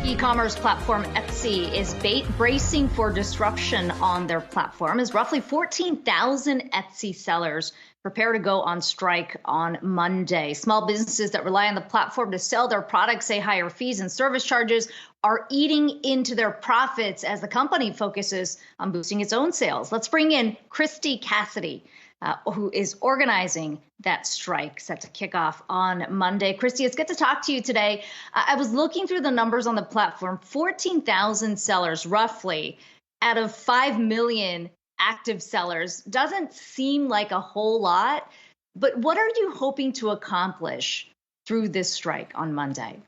E-commerce platform Etsy is bracing for disruption on their platform as roughly 14,000 Etsy sellers prepare to go on strike on Monday. Small businesses that rely on the platform to sell their products say higher fees and service charges are eating into their profits as the company focuses on boosting its own sales. Let's bring in Kristi Cassidy, who is organizing that strike set to kick off on Monday. Kristi, it's good to talk to you today. I was looking through the numbers on the platform, 14,000 sellers roughly out of 5 million active sellers. Doesn't seem like a whole lot, but what are you hoping to accomplish through this strike on Monday?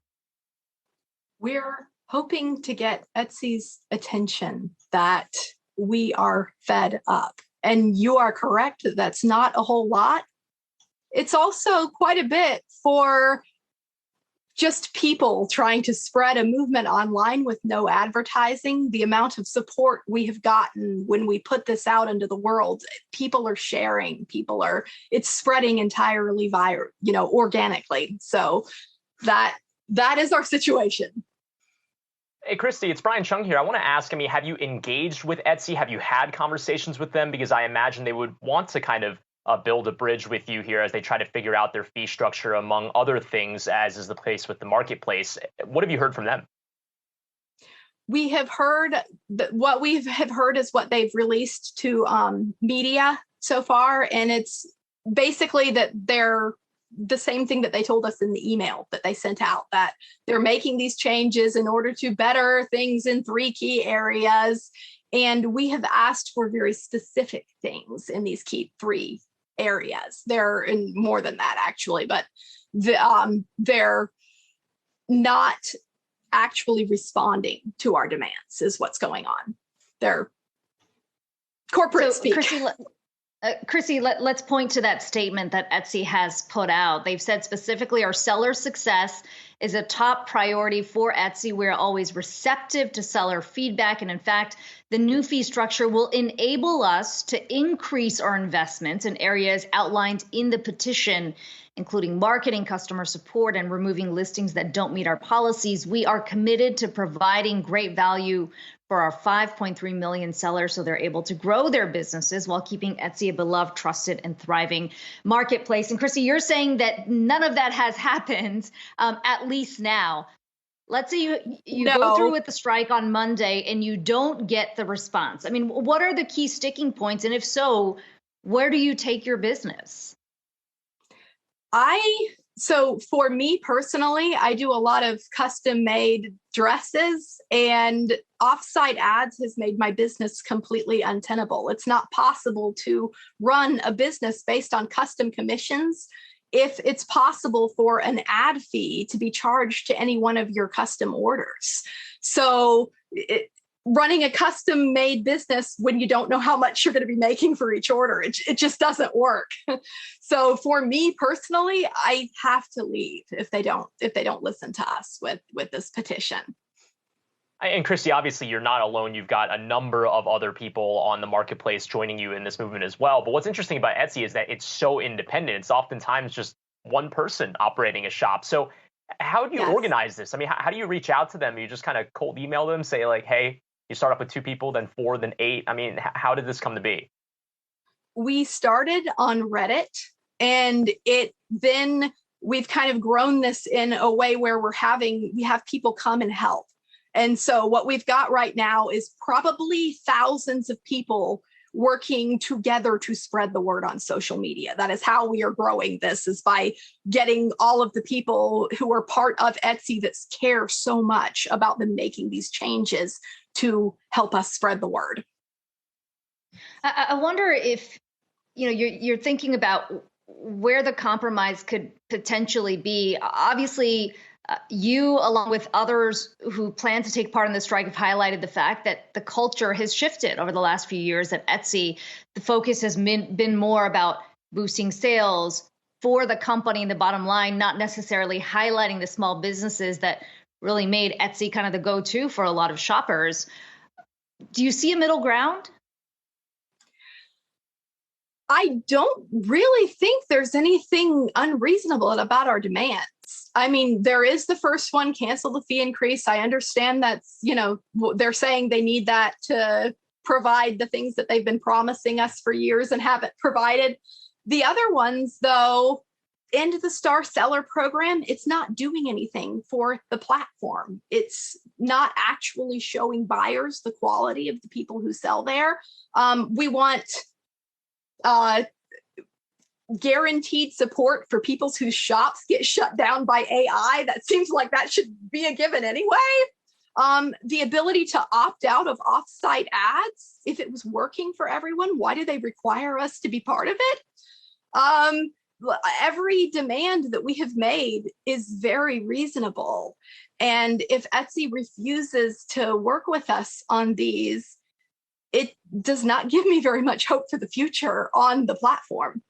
We're hoping to get Etsy's attention that we are fed up. And you are correct that that's not a whole lot. It's also quite a bit for just people trying to spread a movement online with no advertising. The amount of support we have gotten when we put this out into the world, people are sharing, it's spreading entirely organically. So that is our situation. Hey, Kristi, it's Brian Chung here. I want to ask, have you engaged with Etsy? Have you had conversations with them? Because I imagine they would want to kind of build a bridge with you here as they try to figure out their fee structure, among other things, as is the case with the marketplace. What have you heard from them? We have heard what we have heard is what they've released to media so far. And it's basically that they're the same thing that they told us in the email that they sent out, that they're making these changes in order to better things in 3 key areas. And we have asked for very specific things in these key 3 areas. They're in more than that, actually, but they're not actually responding to our demands is what's going on. They're corporate speak. Kristi, let's point to that statement that Etsy has put out. They've said specifically, our seller success is a top priority for Etsy. We're always receptive to seller feedback. And in fact, the new fee structure will enable us to increase our investments in areas outlined in the petition, including marketing, customer support, and removing listings that don't meet our policies. We are committed to providing great value for our 5.3 million sellers so they're able to grow their businesses while keeping Etsy a beloved, trusted, and thriving marketplace. And Kristi, you're saying that none of that has happened, at least now. Let's say you go through with the strike on Monday and you don't get the response. What are the key sticking points? And if so, where do you take your business? So for me personally, I do a lot of custom made dresses, and offsite ads has made my business completely untenable. It's not possible to run a business based on custom commissions if it's possible for an ad fee to be charged to any one of your custom orders. So running a custom made business when you don't know how much you're going to be making for each order, it just doesn't work. So for me personally, I have to leave if they don't listen to us with this petition. And Kristi, obviously you're not alone. You've got a number of other people on the marketplace joining you in this movement as well. But what's interesting about Etsy is that it's so independent. It's oftentimes just one person operating a shop. So how do you organize this? How do you reach out to them? You just kind of cold email them, say like, hey, you start off with 2 people, then 4, then 8. How did this come to be? We started on Reddit, and then we've kind of grown this in a way where we have people come and help. And so what we've got right now is probably thousands of people working together to spread the word on social media. That is how we are growing this, is by getting all of the people who are part of Etsy that care so much about them making these changes to help us spread the word. I wonder if, you're thinking about where the compromise could potentially be. Obviously, you, along with others who plan to take part in the strike, have highlighted the fact that the culture has shifted over the last few years at Etsy. The focus has been more about boosting sales for the company and the bottom line, not necessarily highlighting the small businesses that really made Etsy kind of the go-to for a lot of shoppers. Do you see a middle ground? I don't really think there's anything unreasonable about our demands. I mean, there is the first one, cancel the fee increase. I understand that's, they're saying they need that to provide the things that they've been promising us for years and haven't provided. The other ones, though, end the star seller program, it's not doing anything for the platform. It's not actually showing buyers the quality of the people who sell there. We want guaranteed support for people whose shops get shut down by AI. That seems like that should be a given anyway. The ability to opt out of offsite ads. If it was working for everyone, why do they require us to be part of it? Every demand that we have made is very reasonable. And if Etsy refuses to work with us on these, it does not give me very much hope for the future on the platform.